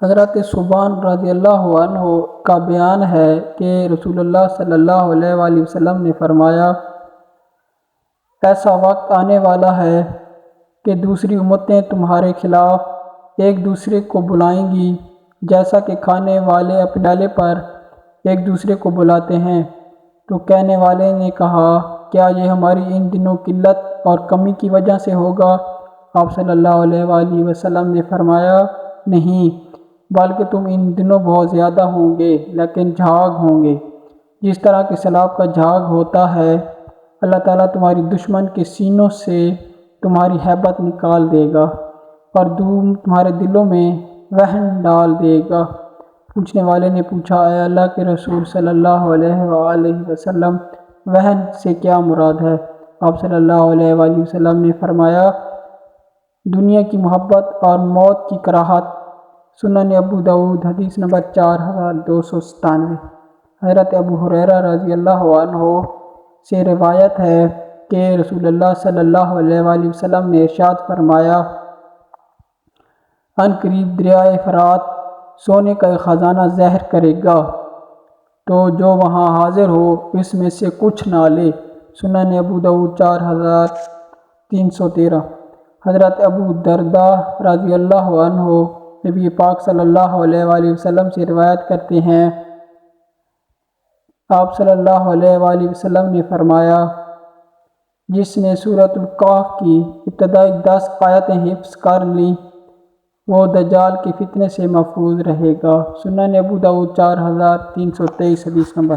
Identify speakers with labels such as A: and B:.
A: حضرت ثوبان رضی اللہ عنہ کا بیان ہے کہ رسول اللہ صلی اللہ علیہ وآلہ وسلم نے فرمایا، ایسا وقت آنے والا ہے کہ دوسری امتیں تمہارے خلاف ایک دوسرے کو بلائیں گی، جیسا کہ کھانے والے اپنے ڈالے پر ایک دوسرے کو بلاتے ہیں۔ تو کہنے والے نے کہا، کیا یہ ہماری ان دنوں قلت اور کمی کی وجہ سے ہوگا؟ آپ صلی اللہ علیہ وآلہ وسلم نے فرمایا، نہیں، بلکہ تم ان دنوں بہت زیادہ ہوں گے، لیکن جھاگ ہوں گے، جس طرح کہ سیلاب کا جھاگ ہوتا ہے۔ اللہ تعالیٰ تمہاری دشمن کے سینوں سے تمہاری ہیبت نکال دے گا اور تمہارے دلوں میں وہن ڈال دے گا۔ پوچھنے والے نے پوچھا، اے اللہ کے رسول صلی اللہ علیہ وآلہ وسلم، وہن سے کیا مراد ہے؟ آپ صلی اللہ علیہ وآلہ وسلم نے فرمایا، دنیا کی محبت اور موت کی کراہت۔ سنن ابو داؤد حدیث نمبر 4297۔ حضرت ابو ہریرہ رضی اللہ عنہ سے روایت ہے کہ رسول اللہ صلی اللہ علیہ وآلہ وسلم نے ارشاد فرمایا، ان قریب دریائے فرات سونے کا ایک خزانہ ظاہر کرے گا، تو جو وہاں حاضر ہو اس میں سے کچھ نہ لے۔ سنن ابو داؤد 4313۔ حضرت ابو درداء رضی اللہ عنہ نبی پاک صلی اللہ علیہ وآلہ وسلم سے روایت کرتے ہیں، آپ صلی اللہ علیہ وآلہ وسلم نے فرمایا، جس نے سورۃ الکہف کی ابتدائی 10 آیتیں حفظ کر لیں وہ دجال کے فتنے سے محفوظ رہے گا۔ سنن ابو داؤد 4323 حدیث نمبر۔